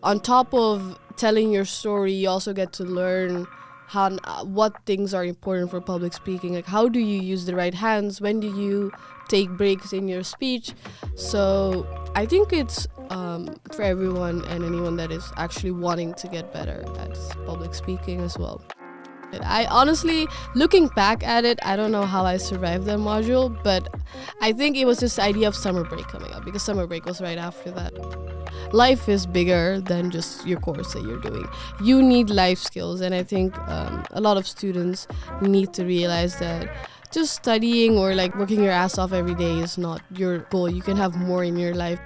on top of telling your story, you also get to learn what things are important for public speaking. Like, how do you use the right hands? When do you take breaks in your speech? So I think it's for everyone and anyone that is actually wanting to get better at public speaking as well. I honestly, looking back at it, I don't know how I survived that module, but I think it was this idea of summer break coming up, because summer break was right after that. Life is bigger than just your course that you're doing. You need life skills, and I think a lot of students need to realize that just studying or like working your ass off every day is not your goal. You can have more in your life.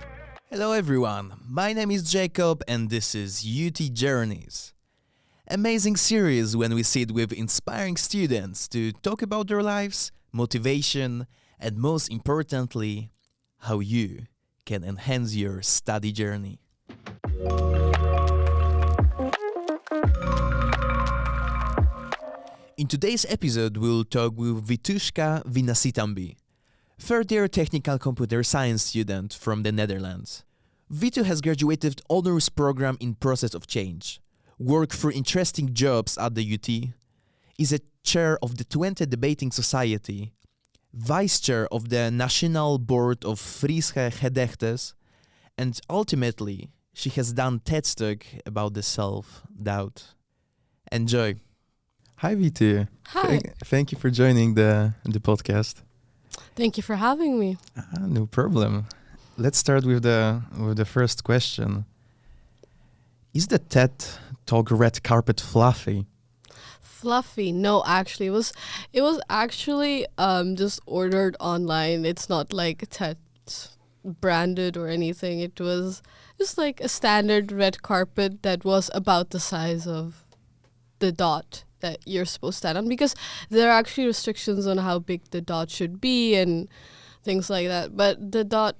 Hello everyone, my name is Jacob and this is UT Journeys. Amazing series when we sit with inspiring students to talk about their lives, motivation, and most importantly, how you can enhance your study journey. In today's episode, we'll talk with Vithursika Vinasiththamby, third-year technical computer science student from the Netherlands. Vitu has graduated honors program in process of change, worked for interesting jobs at the UT, is a chair of the Twente debating society, vice chair of the national board of Frisse Gedachtes, and ultimately, she has done TED Talk about the self-doubt. Enjoy. Hi Vitu. Hi. Thank you for joining the podcast. Thank you for having me. No problem. Let's start with the first question. Is the TED Talk red carpet fluffy? Fluffy? No, actually, it was actually just ordered online. It's not like TED branded or anything. It was just like a standard red carpet that was about the size of the dot that you're supposed to stand on, because there are actually restrictions on how big the dot should be and things like that. But the dot,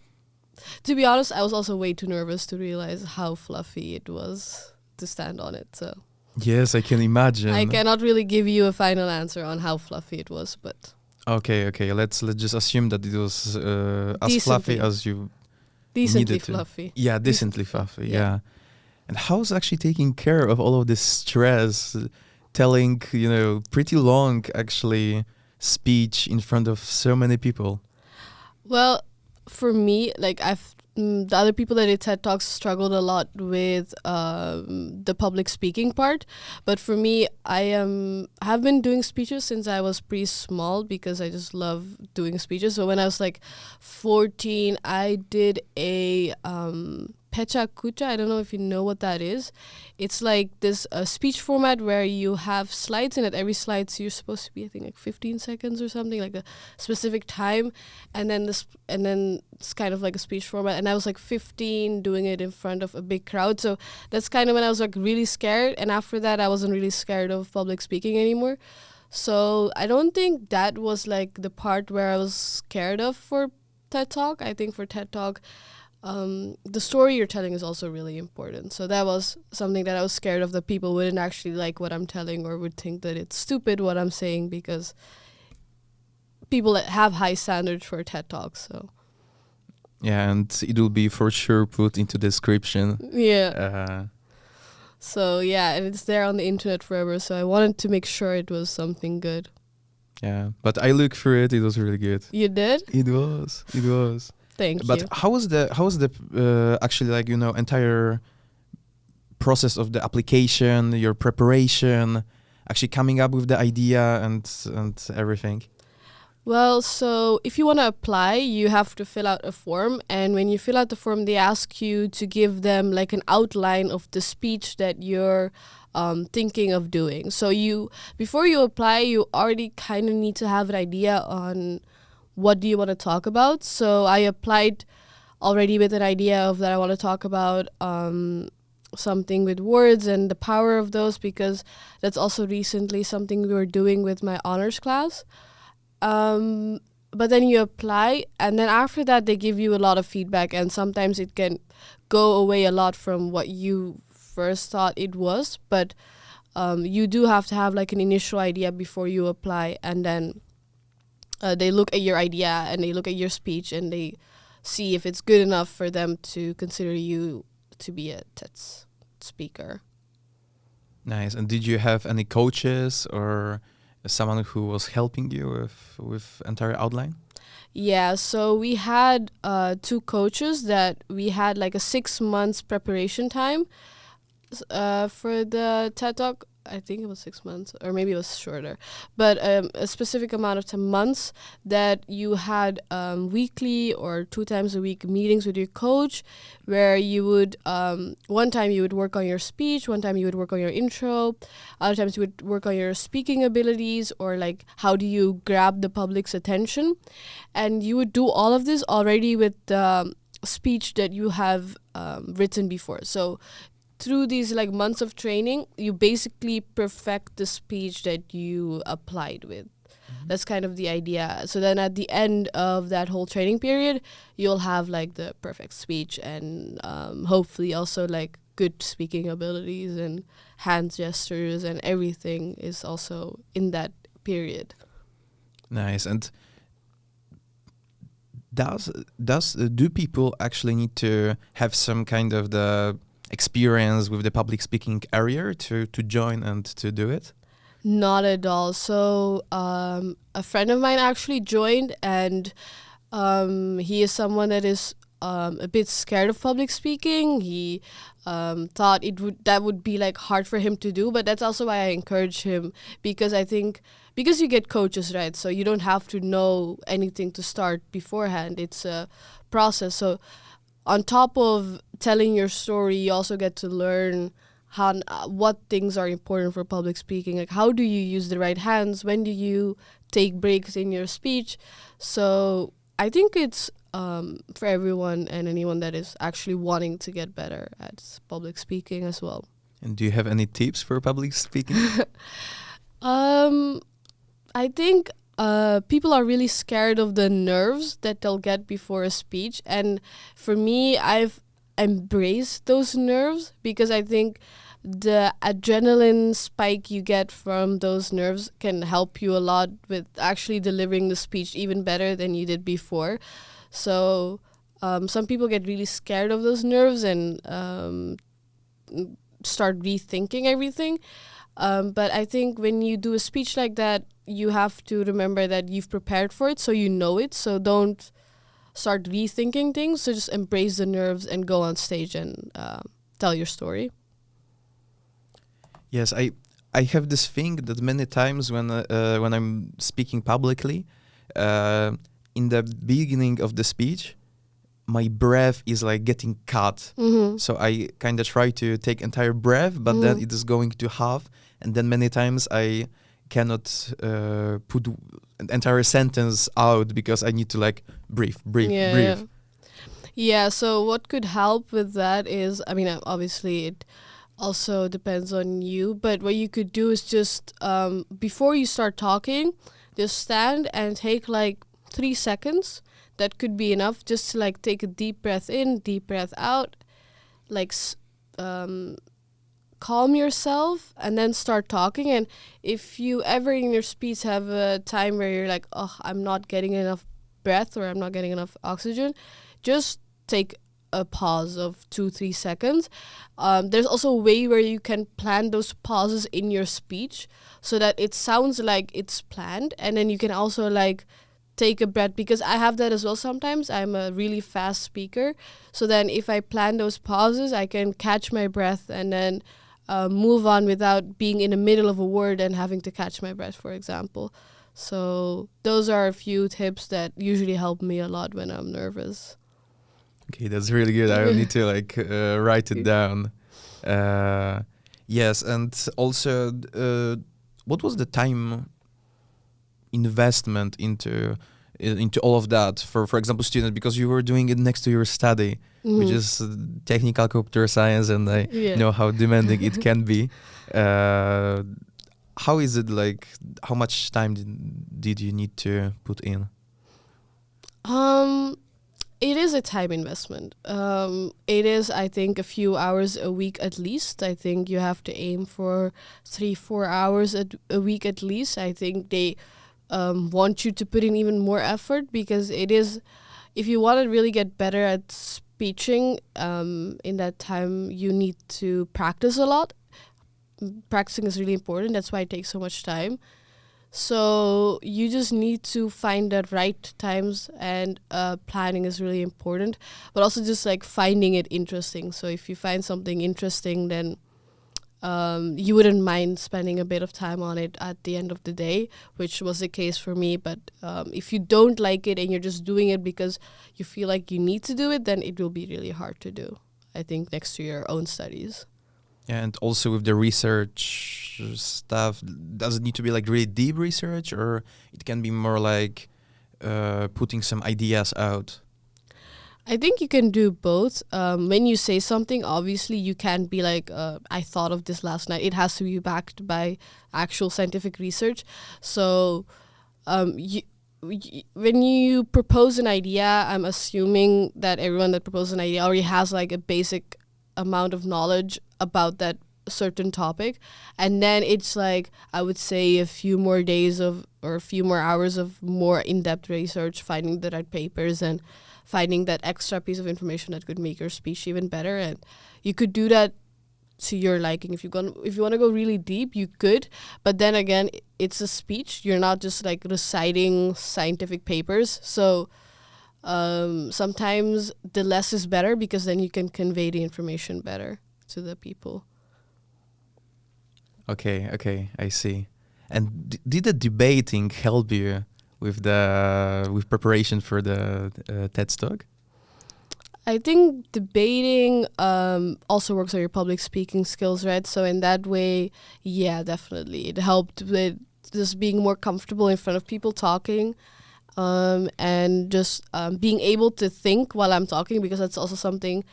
to be honest, I was also way too nervous to realize how fluffy it was to stand on it. So yes, I can imagine. I cannot really give you a final answer on how fluffy it was, but okay. Let's just assume that it was as fluffy as you decently needed to. Fluffy. Yeah, decently fluffy. Yeah. Yeah. And how's actually taking care of all of this stress, telling pretty long actually speech in front of so many people? Well, for me, like the other people that did TED Talks struggled a lot with the public speaking part. But for me, I have been doing speeches since I was pretty small, because I just love doing speeches. So when I was like 14, I did a Pecha Kucha. I don't know if you know what that is. It's like this speech format where you have slides, and at every slide, so you're supposed to be, I think, like 15 seconds or something, like a specific time, and then it's kind of like a speech format. And I was like 15 doing it in front of a big crowd. So that's kind of when I was like really scared. And after that, I wasn't really scared of public speaking anymore. So I don't think that was like the part where I was scared of for TED Talk. I think for TED Talk, the story you're telling is also really important. So that was something that I was scared of, that people wouldn't actually like what I'm telling or would think that it's stupid what I'm saying, because people that have high standards for TED Talks. So yeah, and it will be for sure put into description. Yeah. So yeah, and it's there on the internet forever. So I wanted to make sure it was something good. Yeah, but I looked through it. It was really good. You did? It was. Thank you. But how was the actually entire process of the application, your preparation, actually coming up with the idea and everything? Well, so if you want to apply, you have to fill out a form, and when you fill out the form, they ask you to give them like an outline of the speech that you're thinking of doing. So before you apply, you already kind of need to have an idea on what do you want to talk about. So I applied already with an idea of that I want to talk about something with words and the power of those, because that's also recently something we were doing with my honors class. But then you apply, and then after that they give you a lot of feedback, and sometimes it can go away a lot from what you first thought it was. But you do have to have like an initial idea before you apply, and then they look at your idea and they look at your speech and they see if it's good enough for them to consider you to be a TEDS speaker. Nice. And did you have any coaches or someone who was helping you with entire outline? Yeah, so we had 2 coaches that we had like a 6 months preparation time for the TED Talk. I think it was 6 months, or maybe it was shorter, but a specific amount of months that you had weekly or 2 times a week meetings with your coach, where you would one time you would work on your speech, one time you would work on your intro, other times you would work on your speaking abilities, or like how do you grab the public's attention, and you would do all of this already with the speech that you have written before. So through these like months of training, you basically perfect the speech that you applied with. That's kind of the idea. So then at the end of that whole training period, you'll have like the perfect speech, and hopefully also like good speaking abilities and hand gestures, and everything is also in that period. Nice. And do people actually need to have some kind of the experience with the public speaking area to join and to do it? Not at all. So a friend of mine actually joined, and he is someone that is a bit scared of public speaking. He thought that would be like hard for him to do, but that's also why I encourage him, because I think because you get coaches, right? So you don't have to know anything to start beforehand. It's a process. So on top of telling your story, you also get to learn what things are important for public speaking. Like, how do you use the right hands? When do you take breaks in your speech? So I think it's for everyone and anyone that is actually wanting to get better at public speaking as well. And do you have any tips for public speaking? I think people are really scared of the nerves that they'll get before a speech. And for me, I've embraced those nerves, because I think the adrenaline spike you get from those nerves can help you a lot with actually delivering the speech even better than you did before. So some people get really scared of those nerves and start rethinking everything. But I think when you do a speech like that, you have to remember that you've prepared for it, so you know it. So don't start rethinking things. So just embrace the nerves and go on stage and tell your story. Yes, I have this thing that many times when I'm speaking publicly, in the beginning of the speech, my breath is like getting cut. Mm-hmm. So I kind of try to take entire breath, but then it is going to half. And then many times I cannot put an entire sentence out because I need to like breathe. Yeah, so what could help with that is, I mean, obviously it also depends on you, but what you could do is just, before you start talking, just stand and take like 3 seconds. That could be enough, just to like take a deep breath in, deep breath out, like calm yourself and then start talking. And if you ever in your speech have a time where you're like, oh, I'm not getting enough breath or I'm not getting enough oxygen, just take a pause of 2-3 seconds. There's also a way where you can plan those pauses in your speech so that it sounds like it's planned, and then you can also like take a breath, because I have that as well sometimes. I'm a really fast speaker, so then if I plan those pauses, I can catch my breath and then move on without being in the middle of a word and having to catch my breath, for example. So those are a few tips that usually help me a lot when I'm nervous. Okay, that's really good. I will need to like write it down. Yes, and also, what was the time investment into all of that for example, students, because you were doing it next to your study, which is technical computer science, and I know how demanding it can be. How is it, like, how much time did you need to put in? It is a time investment. It is, I think, a few hours a week at least. I think you have to aim for 3-4 hours a week at least. I think they want you to put in even more effort, because it is, if you want to really get better at speeching, in that time you need to practice a lot. Practicing is really important. That's why it takes so much time. So you just need to find the right times, and planning is really important. But also just like finding it interesting. So if you find something interesting, then you wouldn't mind spending a bit of time on it at the end of the day, which was the case for me. But if you don't like it and you're just doing it because you feel like you need to do it, then it will be really hard to do, I think, next to your own studies. And also with the research stuff, does it need to be like really deep research, or it can be more like putting some ideas out? I think you can do both. When you say something, obviously you can't be like, I thought of this last night. It has to be backed by actual scientific research. So when you propose an idea, I'm assuming that everyone that proposes an idea already has like a basic amount of knowledge about that certain topic. And then it's like, I would say a few more days of, or a few more hours of more in-depth research, finding the right papers and finding that extra piece of information that could make your speech even better. And you could do that to your liking. If you want to go really deep, you could. But then again, it's a speech. You're not just like reciting scientific papers. So sometimes the less is better, because then you can convey the information better to the people. Okay, I see. And did the debating help you with preparation for the TED Talk? I think debating also works on your public speaking skills, right? So in that way, yeah, definitely. It helped with just being more comfortable in front of people talking, and just being able to think while I'm talking, because that's also something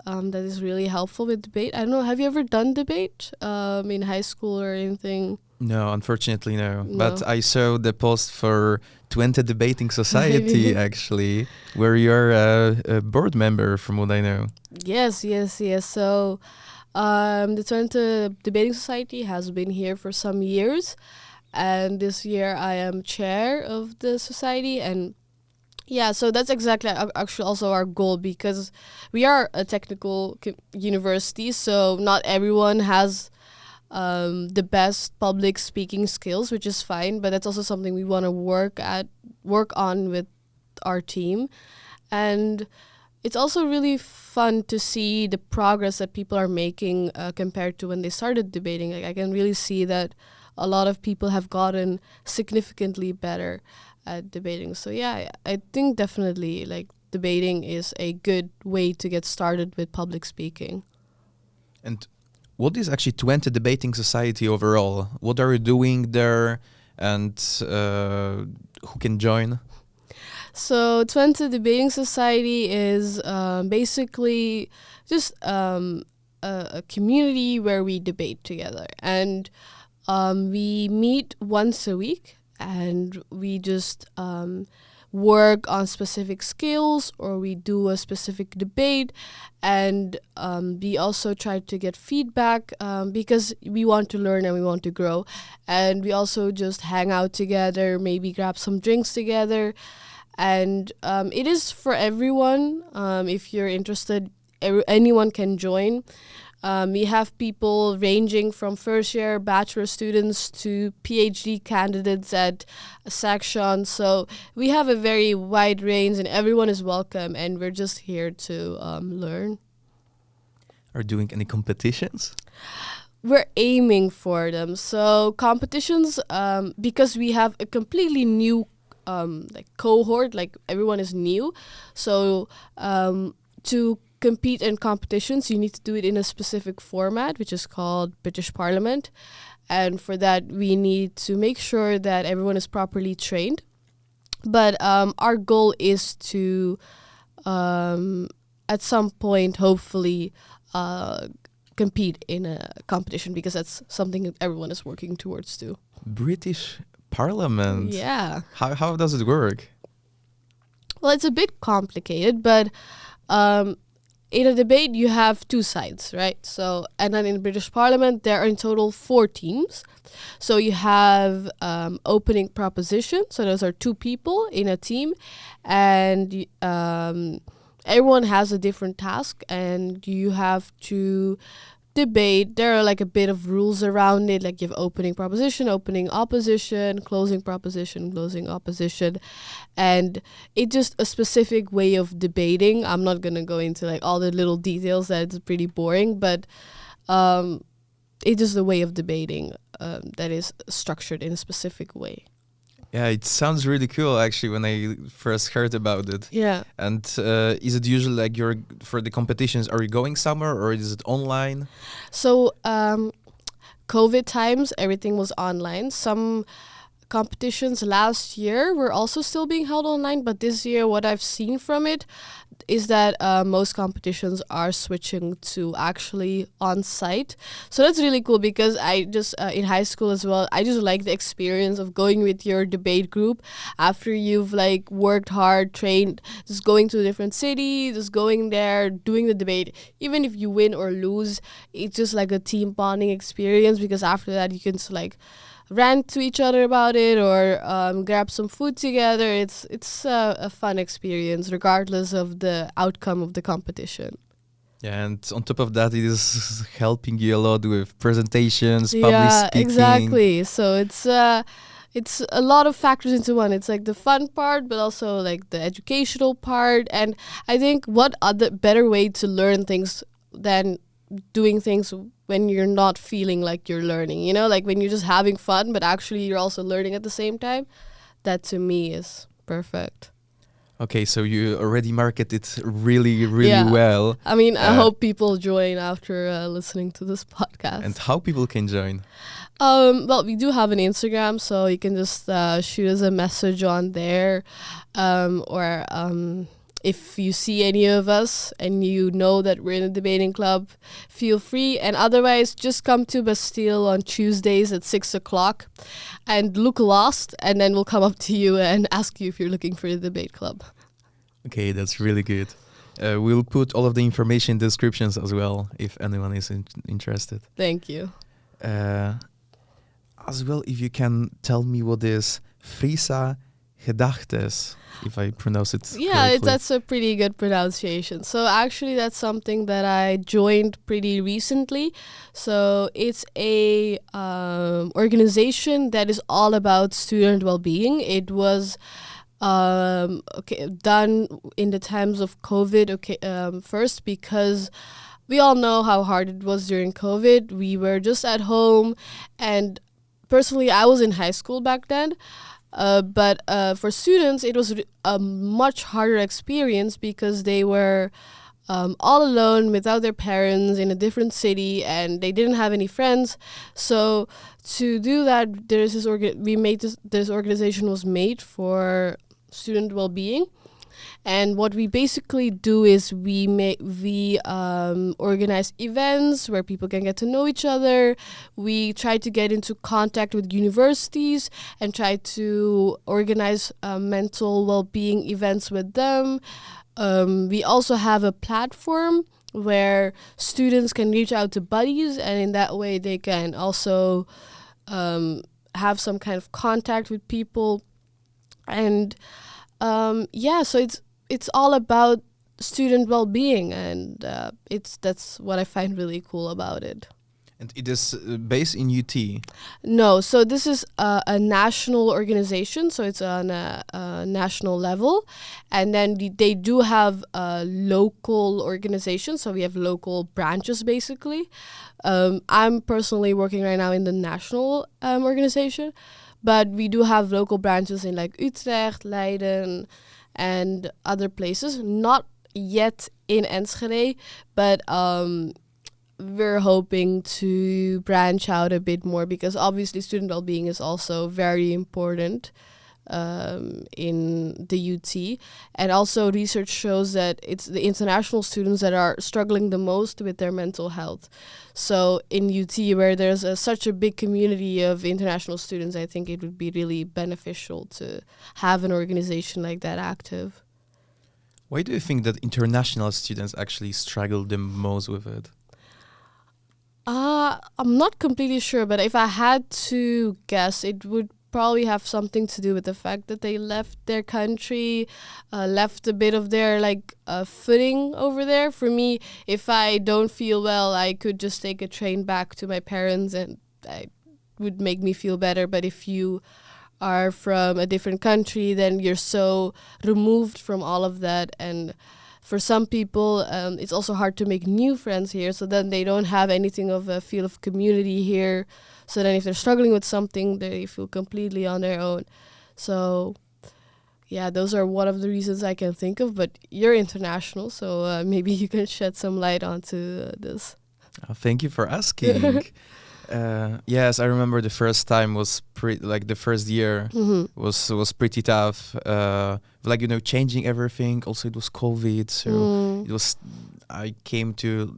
that is really helpful with debate. I don't know, have you ever done debate in high school or anything? No, unfortunately, no. No. But I saw the post for Twente Debating Society, actually, where you're a board member, from what I know. Yes. So the Twente Debating Society has been here for some years. And this year I am chair of the society. And yeah, so that's exactly actually also our goal, because we are a technical university, so not everyone has the best public speaking skills, which is fine, but that's also something we want to work on with our team. And it's also really fun to see the progress that people are making compared to when they started debating. Like, I can really see that a lot of people have gotten significantly better at debating. So yeah, I think definitely like debating is a good way to get started with public speaking. And what is actually Twente Debating Society overall? What are you doing there, and who can join? So Twente Debating Society is basically just a community where we debate together. And we meet once a week, and we just work on specific skills, or we do a specific debate, and we also try to get feedback, because we want to learn and we want to grow. And we also just hang out together, maybe grab some drinks together. And it is for everyone. If you're interested, anyone can join. We have people ranging from first year bachelor students to PhD candidates at section. So we have a very wide range, and everyone is welcome, and we're just here to learn. Are you doing any competitions? We're aiming for them. So competitions, because we have a completely new cohort, like everyone is new. So to compete in competitions, you need to do it in a specific format, which is called British Parliament. And for that, we need to make sure that everyone is properly trained. But our goal is to, at some point, hopefully, compete in a competition, because that's something that everyone is working towards too. British Parliament? Yeah. How does it work? Well, it's a bit complicated, but in a debate, you have two sides, right? So, and then in the British Parliament, there are in total 4 teams. So you have opening proposition. So those are 2 people in a team. And everyone has a different task, and you have to debate. There are like a bit of rules around it, like you have opening proposition, opening opposition, closing proposition, closing opposition, and it's just a specific way of debating. I'm not gonna go into like all the little details, that's pretty boring, but it's just a way of debating that is structured in a specific way. Yeah, it sounds really cool actually when I first heard about it. Yeah. And is it usually like for the competitions, are you going somewhere or is it online? So COVID times, everything was online. Some competitions last year were also still being held online, but this year what I've seen from it is that most competitions are switching to actually on site. So that's really cool, because I just in high school as well, I just like the experience of going with your debate group after you've like worked hard, trained, just going to a different city, just going there, doing the debate. Even if you win or lose, it's just like a team bonding experience, because after that you can just like rant to each other about it, or grab some food together. It's a fun experience regardless of the outcome of the competition. Yeah, and on top of that, it is helping you a lot with presentations, public speaking. Exactly. So it's a lot of factors into one. It's like the fun part, but also like the educational part. And I think what other better way to learn things than doing things when you're not feeling like you're learning, you know, like when you're just having fun, but actually you're also learning at the same time. That to me is perfect. Okay, so you already market it really, really well. I mean, I hope people join after listening to this podcast. And how people can join? Well, we do have an Instagram, so you can just shoot us a message on there, or if you see any of us and you know that we're in a debating club, feel free. And otherwise, just come to Bastille on Tuesdays at 6 o'clock and look lost, and then we'll come up to you and ask you if you're looking for a debate club. Okay, that's really good. We'll put all of the information in the descriptions as well, if anyone is interested. Thank you. As well, if you can tell me what is Frisse Gedachtes, if I pronounce it correctly. That's a pretty good pronunciation. So actually that's something that I joined pretty recently. So it's a organization that is all about student well-being. It was done in the times of COVID, first, because we all know how hard it was during COVID. We were just at home, and personally I was in high school back then. But for students, it was a much harder experience, because they were all alone without their parents in a different city, and they didn't have any friends. So to do that, there's this organization was made for student well-being. And what we basically do is we organize events where people can get to know each other. We try to get into contact with universities and try to organize mental well-being events with them. We also have a platform where students can reach out to buddies, and in that way they can also have some kind of contact with people. And so it's all about student well-being, and that's what I find really cool about it. And it is based in UT? No, so this is a national organization, so it's on a national level. And then they do have local organizations, so we have local branches basically. I'm personally working right now in the national organization, but we do have local branches in like Utrecht, Leiden, and other places. Not yet in Enschede, but we're hoping to branch out a bit more, because obviously student well-being is also very important in the UT. And also research shows that it's the international students that are struggling the most with their mental health. So in UT, where there's such a big community of international students, I think it would be really beneficial to have an organization like that active. Why do you think that international students actually struggle the most with it? I'm not completely sure, but if I had to guess, it would probably have something to do with the fact that they left their country, left a bit of their footing over there. For me, if I don't feel well, I could just take a train back to my parents and I would make me feel better. But if you are from a different country, then you're so removed from all of that. And for some people, it's also hard to make new friends here. So then they don't have anything of a feel of community here. So then if they're struggling with something, they feel completely on their own. So yeah, those are one of the reasons I can think of. But you're international, so maybe you can shed some light onto this. Thank you for asking. Yes, I remember the first time was the first year was pretty tough. Changing everything. Also, it was COVID, so it was. I came to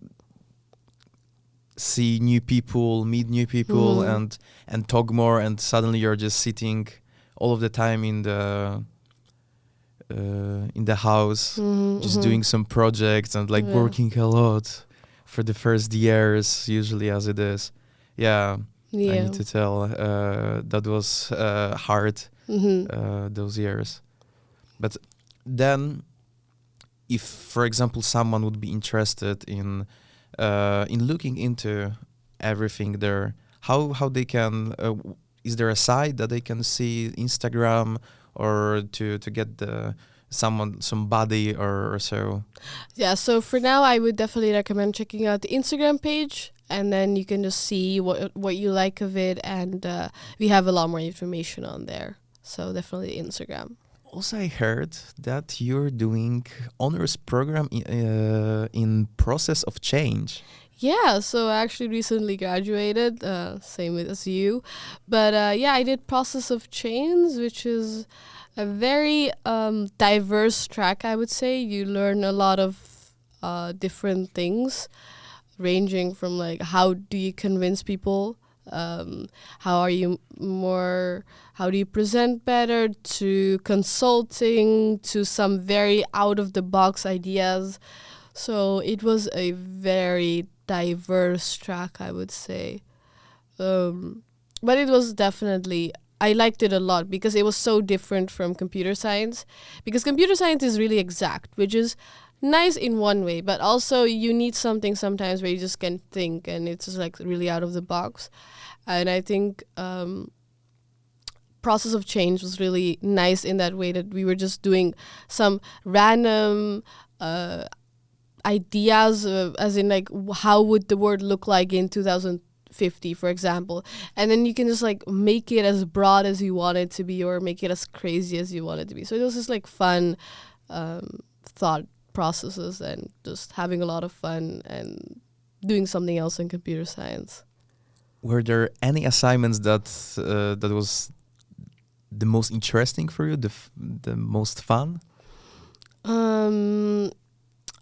see new people, meet new people, and talk more. And suddenly, you're just sitting all of the time in the house, just doing some projects and working a lot for the first years, usually as it is. Yeah, I need to tell that was hard those years. But then, if, for example, someone would be interested in looking into everything there, how they can? Is there a site that they can see, Instagram, or to get somebody or so? Yeah. So for now, I would definitely recommend checking out the Instagram page. And then you can just see what you like of it, and we have a lot more information on there. So definitely Instagram. Also, I heard that you're doing honors program in process of change. Yeah, so I actually recently graduated, same as you. But I did process of change, which is a very diverse track, I would say. You learn a lot of different things, ranging from how do you convince people, how do you present better, to consulting, to some very out of the box ideas. So it was a very diverse track, I would say. But it was definitely, I liked it a lot because it was so different from computer science, because computer science is really exact, which is nice in one way, but also you need something sometimes where you just can think, and it's just really out of the box. And I think process of change was really nice in that way, that we were just doing some random ideas, as in how would the world look like in 2050, for example, and then you can just make it as broad as you want it to be, or make it as crazy as you want it to be. So it was just fun thought processes, and just having a lot of fun and doing something else in computer science. Were there any assignments that was the most interesting for you, the most fun?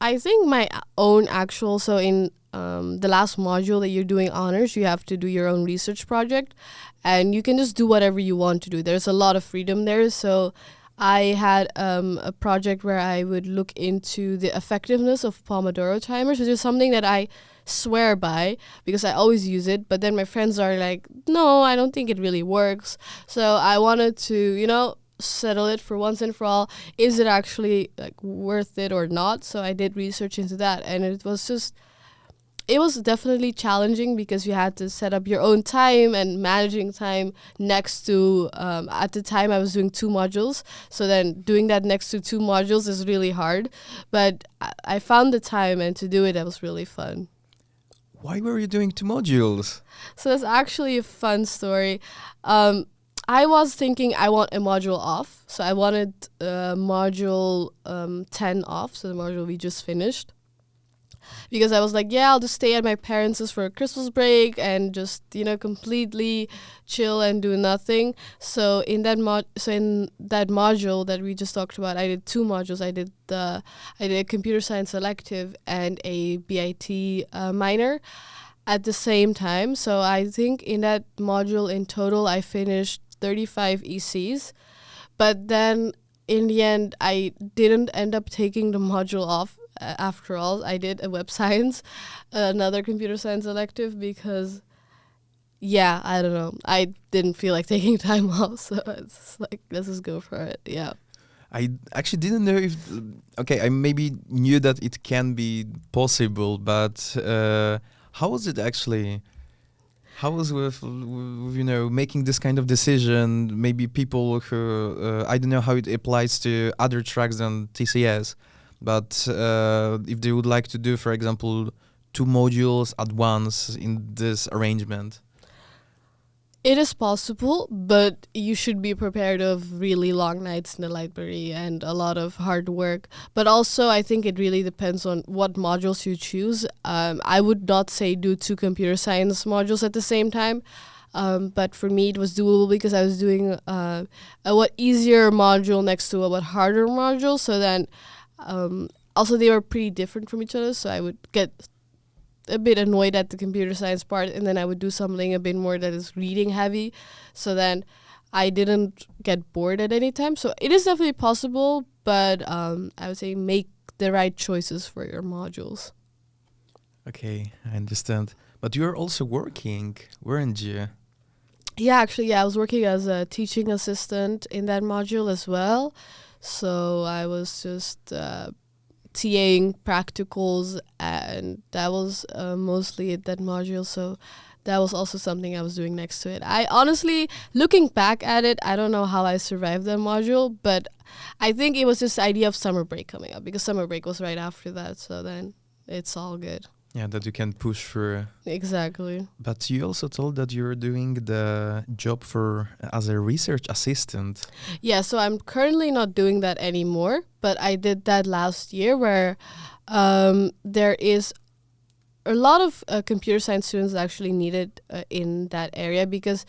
I think my own actual, so in the last module that you're doing honors, you have to do your own research project, and you can just do whatever you want to do. There's a lot of freedom there. So I had a project where I would look into the effectiveness of Pomodoro timers, which is something that I swear by because I always use it. But then my friends are like, no, I don't think it really works. So I wanted to, settle it for once and for all. Is it actually worth it or not? So I did research into that, and it was definitely challenging because you had to set up your own time and managing time next to, at the time I was doing 2 modules. So then doing that next to 2 modules is really hard. But I found the time, and to do it, that was really fun. Why were you doing 2 modules? So that's actually a fun story. I was thinking I want a module off. So I wanted module 10 off, so the module we just finished. Because I was like, yeah, I'll just stay at my parents' for a Christmas break and just, completely chill and do nothing. So in that module that we just talked about, I did 2 modules. I did a computer science elective and a BIT minor at the same time. So I think in that module in total, I finished 35 ECs. But then in the end, I didn't end up taking the module off. After all, I did a web science, another computer science elective, because Yeah, I don't know. I didn't feel like taking time off, so it's like, let's just go for it. Yeah. I actually didn't know if. Okay, I maybe knew that it can be possible, but how was it actually? How was with making this kind of decision? Maybe people who I don't know how it applies to other tracks than TCS, but if they would like to do, for example, 2 modules at once in this arrangement. It is possible, but you should be prepared of really long nights in the library and a lot of hard work. But also, I think it really depends on what modules you choose. I would not say do 2 computer science modules at the same time. But for me, it was doable because I was doing a what easier module next to a what harder module. So then, also they were pretty different from each other. So I would get a bit annoyed at the computer science part, and then I would do something a bit more that is reading heavy. So then I didn't get bored at any time. So it is definitely possible, but I would say make the right choices for your modules. Okay, I understand. But you're also working, weren't you? Yeah, actually, yeah, I was working as a teaching assistant in that module as well. So I was just TAing practicals, and that was mostly that module. So that was also something I was doing next to it. I honestly, looking back at it, I don't know how I survived that module, but I think it was just the idea of summer break coming up, because summer break was right after that. So then it's all good. Yeah, that you can push through. Exactly. But you also told that you're doing the job as a research assistant. Yeah, so I'm currently not doing that anymore, but I did that last year, where there is a lot of computer science students actually needed in that area, because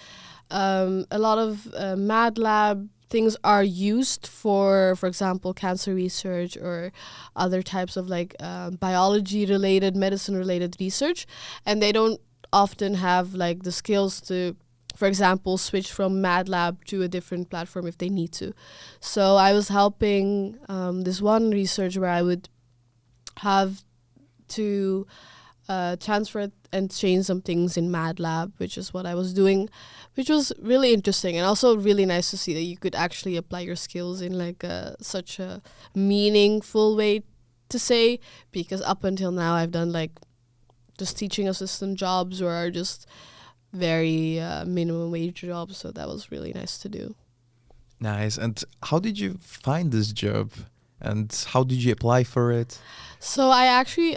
a lot of Mad Lab things are used for example, cancer research or other types of like biology related, medicine related research, and they don't often have like the skills to, for example, switch from Mad Lab to a different platform if they need to. So I was helping this one research where I would have to transfer and change some things in Mad Lab, which is what I was doing, which was really interesting and also really nice to see that you could actually apply your skills in like such a meaningful way to say, because up until now I've done like just teaching assistant jobs or just very minimum wage jobs, so that was really nice to do. Nice. And how did you find this job? And how did you apply for it? So I actually,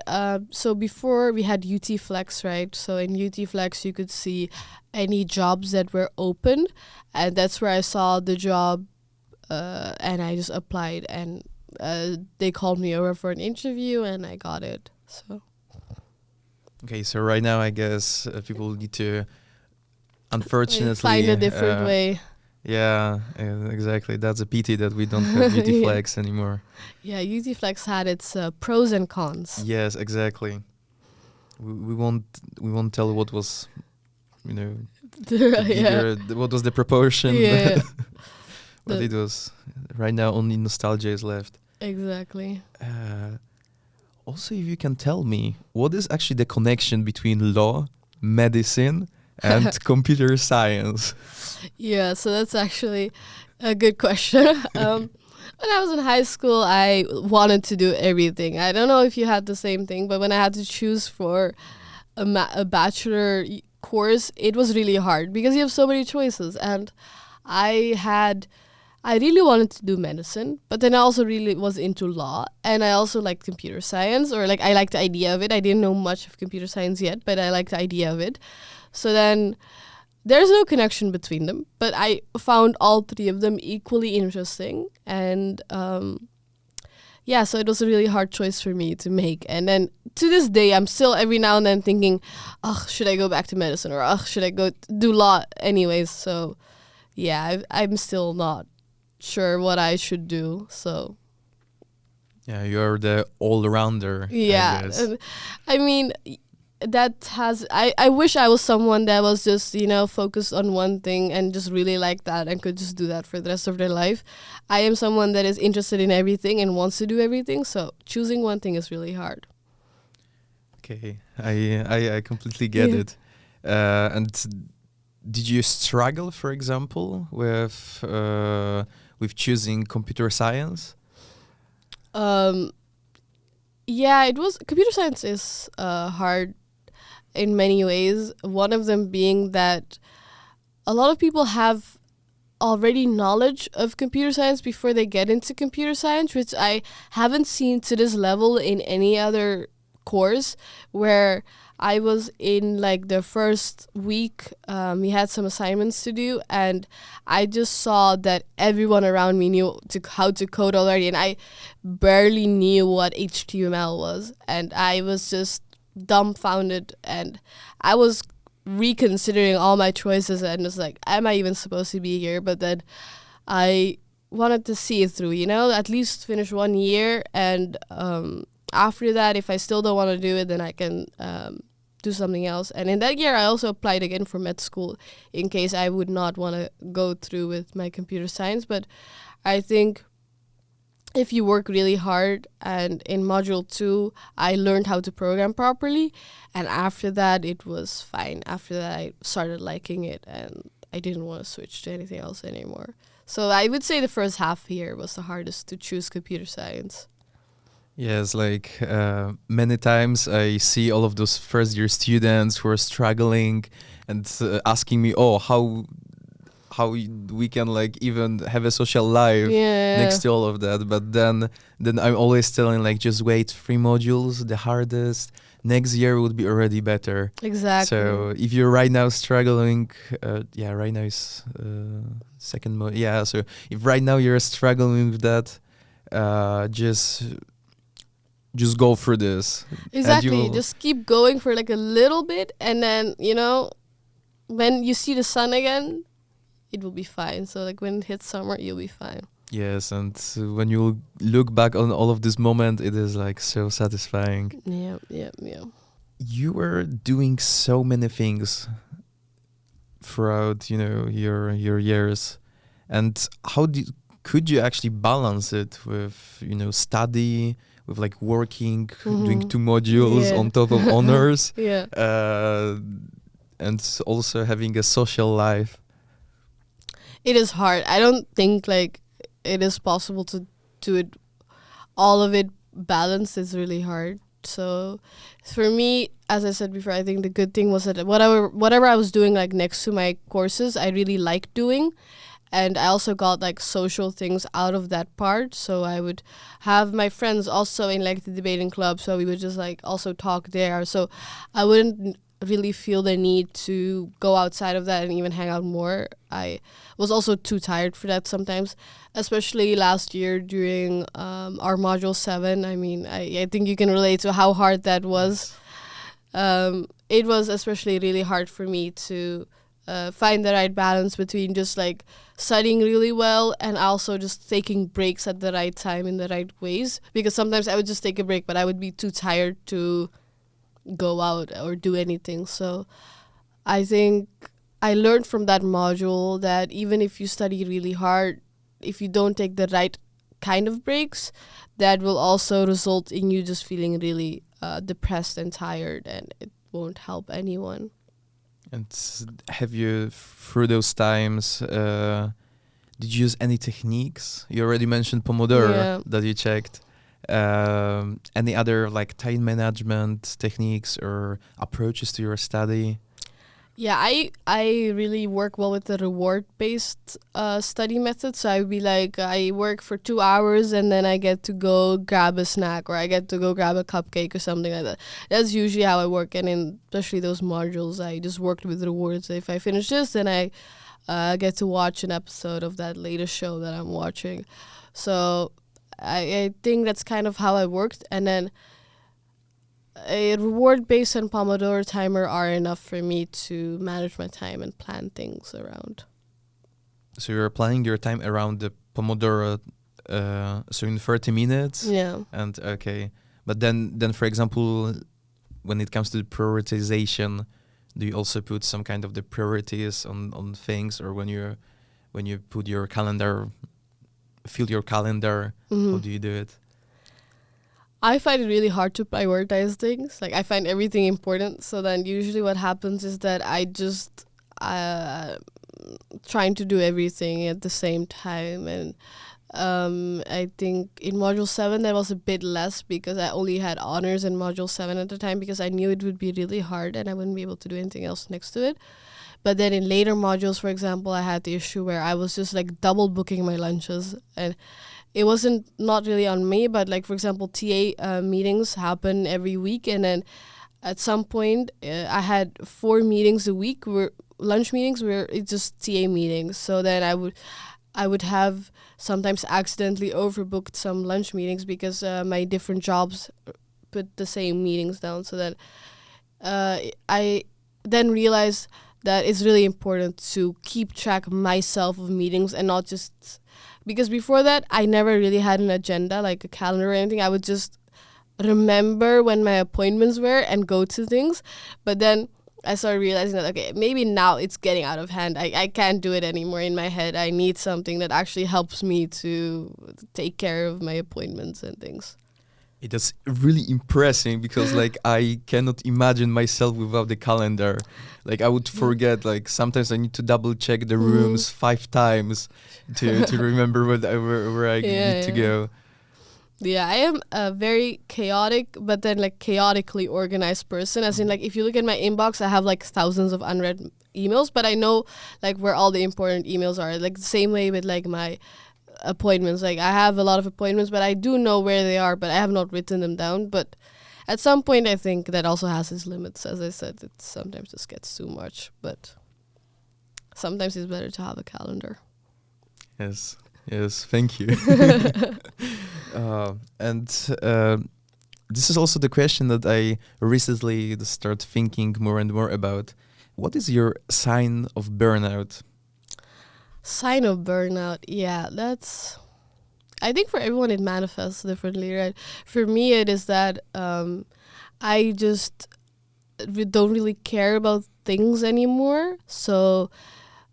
so before we had UT Flex, right? So in UT Flex, you could see any jobs that were open. And that's where I saw the job and I just applied. And they called me over for an interview and I got it. So. Okay, so right now I guess people need to, unfortunately, find a different way. Yeah, exactly. That's a pity that we don't have UT Flex anymore. Yeah, UT Flex had its pros and cons. Yes, exactly. We won't tell what was, what was the proportion. Yeah. But it was right now only nostalgia is left. Exactly. Also, if you can tell me, what is actually the connection between law, medicine, and computer science? Yeah, so that's actually a good question. When I was in high school, I wanted to do everything. I don't know if you had the same thing, but when I had to choose for a bachelor course, it was really hard because you have so many choices. And I really wanted to do medicine, but then I also really was into law, and I also liked computer science, or like I liked the idea of it. I didn't know much of computer science yet, but I liked the idea of it. So then there's no connection between them, but I found all three of them equally interesting. And so it was a really hard choice for me to make. And then to this day, I'm still every now and then thinking, should I go back to medicine, or should I go do law anyways? So yeah, I'm still not sure what I should do. So yeah, you're the all-rounder. Yeah, I guess. I mean, I wish I was someone that was just, focused on one thing and just really like that and could just do that for the rest of their life. I am someone that is interested in everything and wants to do everything, so choosing one thing is really hard. Okay, I completely get it. And did you struggle, for example, with choosing computer science? Yeah, it was. Computer science is hard in many ways. One of them being that a lot of people have already knowledge of computer science before they get into computer science, which I haven't seen to this level in any other course. Where I was in like the first week, we had some assignments to do, and I just saw that everyone around me knew how to code already, and I barely knew what HTML was, and I was just dumbfounded, and I was reconsidering all my choices and was like, am I even supposed to be here? But then I wanted to see it through, at least finish 1 year, and after that, if I still don't want to do it, then I can do something else. And in that year, I also applied again for med school in case I would not want to go through with my computer science. But I think if you work really hard, and in module 2, I learned how to program properly, and after that, it was fine. After that, I started liking it, and I didn't want to switch to anything else anymore. So I would say the first half year was the hardest to choose computer science. Yes, like many times I see all of those first year students who are struggling and asking me, oh, how we can like even have a social life next to all of that. But then I'm always telling like, just wait, 3 modules, the hardest. Next year would be already better. Exactly. So if you're right now struggling, right now is second so if right now you're struggling with that, just go through this. Exactly. Just keep going for like a little bit, and then, when you see the sun again, it will be fine. So like when it hits summer, you'll be fine. Yes, and when you look back on all of this moment, it is like so satisfying. Yeah. You were doing so many things throughout, your years, and could you actually balance it with, study, with like working, doing 2 modules on top of honors, and also having a social life? It is hard. I don't think like it is possible to do it, all of it balanced. Is really hard. So for me, as I said before, I think the good thing was that whatever I was doing like next to my courses, I really liked doing. And I also got like social things out of that part. So I would have my friends also in like the debating club. So we would just like also talk there. So I wouldn't really feel the need to go outside of that and even hang out more. I was also too tired for that sometimes, especially last year during our module 7. I mean, I think you can relate to how hard that was. It was especially really hard for me to find the right balance between just like studying really well and also just taking breaks at the right time in the right ways, because sometimes I would just take a break but I would be too tired to go out or do anything. So I think I learned from that module that even if you study really hard, if you don't take the right kind of breaks, that will also result in you just feeling really depressed and tired, and it won't help anyone. And have you, through those times, did you use any techniques? You already mentioned Pomodoro that you checked. Any other like time management techniques or approaches to your study? Yeah, I really work well with the reward-based study method. So I would be like, I work for 2 hours and then I get to go grab a snack, or I get to go grab a cupcake or something like that. That's usually how I work. And in especially those modules, I just worked with rewards. If I finish this, then I get to watch an episode of that latest show that I'm watching. So I think that's kind of how I worked. And then a reward-based and Pomodoro timer are enough for me to manage my time and plan things around. So you're planning your time around the Pomodoro, so in 30 minutes? Yeah. And okay. But then for example, when it comes to the prioritization, do you also put some kind of the priorities on things, or when you put your calendar, fill your calendar, how do you do it? I find it really hard to prioritize things. Like, I find everything important. So then usually what happens is that trying to do everything at the same time. And I think in module 7 that was a bit less because I only had honors in module 7 at the time, because I knew it would be really hard and I wouldn't be able to do anything else next to it. But then in later modules, for example, I had the issue where I was just like double booking my lunches, and it wasn't not really on me, but like, for example, TA meetings happen every week, and then at some point I had 4 meetings a week, where lunch meetings where it's just TA meetings. So then I would have sometimes accidentally overbooked some lunch meetings because my different jobs put the same meetings down. So then I then realized that it's really important to keep track myself of meetings and not just, because before that I never really had an agenda, like a calendar or anything. I would just remember when my appointments were and go to things. But then I started realizing that, okay, maybe now it's getting out of hand. I can't do it anymore in my head. I need something that actually helps me to take care of my appointments and things. It is really impressive because like I cannot imagine myself without the calendar. Like I would forget, like sometimes I need to double check the rooms 5 times to remember where I need to go. Yeah, I am a very chaotic, but then like chaotically organized person. As in, like, if you look at my inbox, I have like thousands of unread emails, but I know like where all the important emails are. Like the same way with like my appointments. Like I have a lot of appointments, but I do know where they are, but I have not written them down. But at some point, I think that also has its limits. As I said, it sometimes just gets too much, but sometimes it's better to have a calendar. Yes, thank you. And this is also the question that I recently start thinking more and more about. What is your sign of burnout? Sign of burnout, yeah, that's... I think for everyone it manifests differently, right? For me, it is that I just don't really care about things anymore. So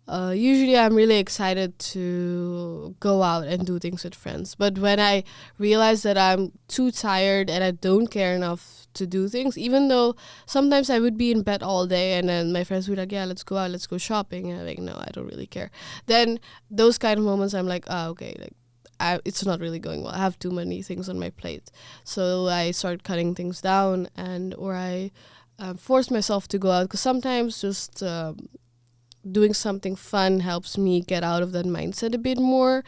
usually I'm really excited to go out and do things with friends. But when I realize that I'm too tired and I don't care enough to do things, even though sometimes I would be in bed all day and then my friends would be like, yeah, let's go out, let's go shopping. And I'm like, no, I don't really care. Then those kind of moments I'm like, okay, like it's not really going well. I have too many things on my plate. So I start cutting things down, or I force myself to go out, because sometimes just doing something fun helps me get out of that mindset a bit more.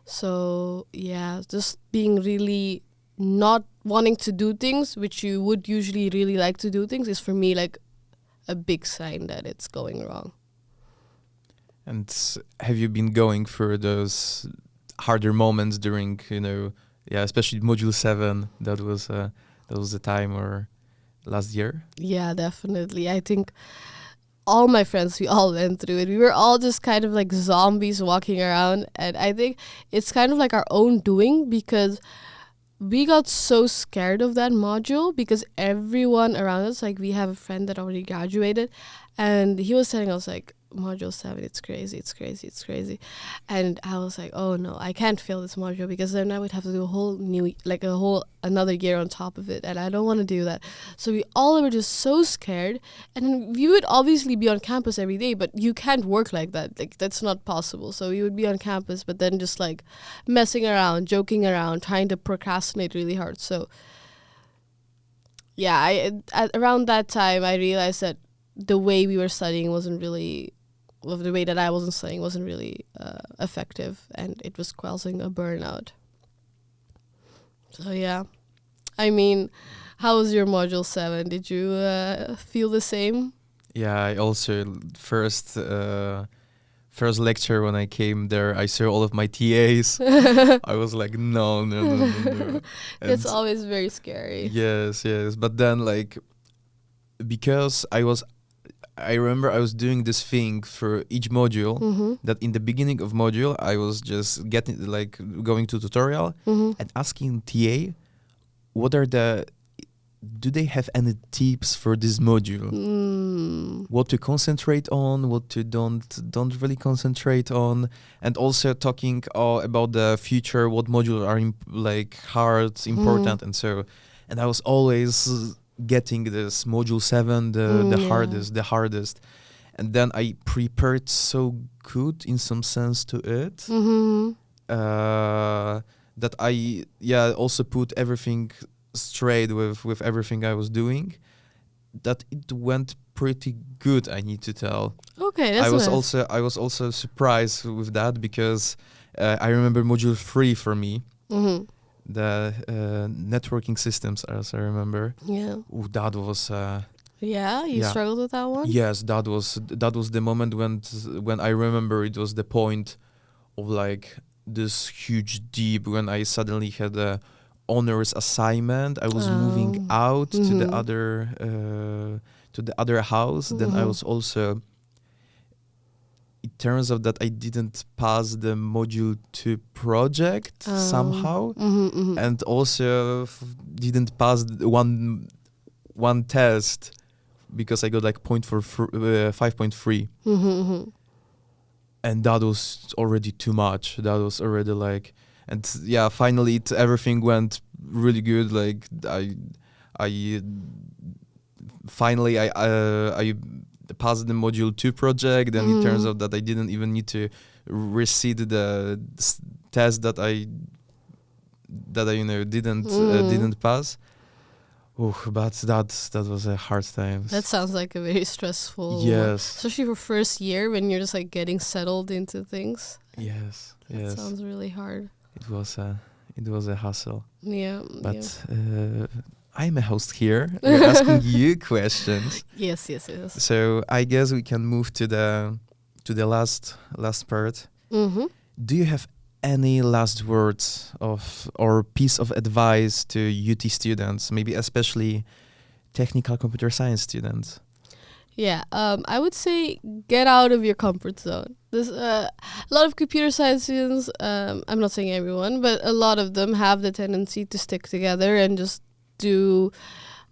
So yeah, just being really not wanting to do things, which you would usually really like to do things, is for me like a big sign that it's going wrong. And have you been going through those harder moments during, especially module 7? That was the time, or last year? Yeah, definitely. I think all my friends, we all went through it. We were all just kind of like zombies walking around. And I think it's kind of like our own doing, because we got so scared of that module, because everyone around us, like we have a friend that already graduated, and he was telling us like, module 7, it's crazy. And I was like, oh no, I can't fail this module, because then I would have to do another year on top of it, and I don't want to do that. So we all were just so scared, and we would obviously be on campus every day, but you can't work like that. Like that's not possible. So we would be on campus, but then just like messing around, joking around, trying to procrastinate really hard. So yeah, around that time I realized that the way we were studying wasn't really, the way that I wasn't studying wasn't really effective, and it was causing a burnout. So yeah, I mean, how was your module 7? Did you feel the same? Yeah, I also first lecture when I came there, I saw all of my TAs. I was like, no. It's always very scary. Yes, but then like, because I remember I was doing this thing for each module, that in the beginning of module I was just going to tutorial and asking TA, do they have any tips for this module? What to concentrate on, what to don't really concentrate on, and also talking about the future, what modules are hard, important, and so. And I was always getting this module 7 the hardest, and then I prepared so good in some sense to it that I also put everything straight with everything I was doing, that it went pretty good, I need to tell. Okay, that's nice. I was also surprised with that, because I remember module 3 for me, the networking systems, as I remember. Yeah. Ooh, that was You struggled with that one? yes, that was the moment when I remember it was the point of like this huge deep, when I suddenly had a honors assignment. I was moving out to the other house. Then I was also, it turns out that I didn't pass the module 2 project somehow, and also didn't pass one test, because I got like 5.3. And that was already too much. That was already like, and finally everything went really good. Like I finally I passed the module 2 project. Then it turns out that I didn't even need to recite the test that I didn't pass. But that was a hard time. That sounds like a very stressful. Yes. Especially for first year, when you're just like getting settled into things. Yes. That sounds really hard. It was a hassle. Yeah. But I'm a host here. We're asking you questions. Yes. So I guess we can move to the last part. Do you have any last words or piece of advice to UT students, maybe especially technical computer science students? Yeah, I would say get out of your comfort zone. There's a lot of computer science students, I'm not saying everyone, but a lot of them have the tendency to stick together and just do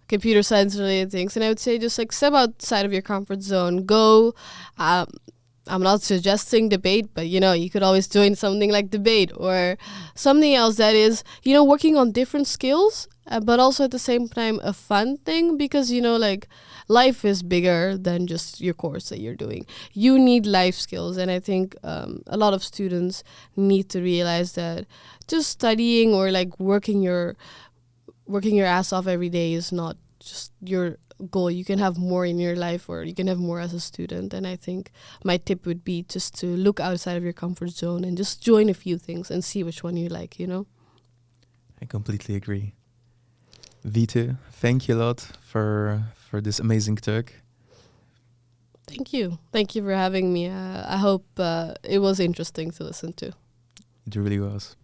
computer science related things. And I would say just like step outside of your comfort zone. Go, I'm not suggesting debate, but you could always join something like debate or something else that is, working on different skills, but also at the same time a fun thing, because, like life is bigger than just your course that you're doing. You need life skills. And I think a lot of students need to realize that just studying or like working your ass off every day is not just your goal. You can have more in your life, or you can have more as a student. And I think my tip would be just to look outside of your comfort zone and just join a few things and see which one you like, I completely agree. Vithu, thank you a lot for this amazing talk. Thank you for having me. I hope it was interesting to listen to. It really was.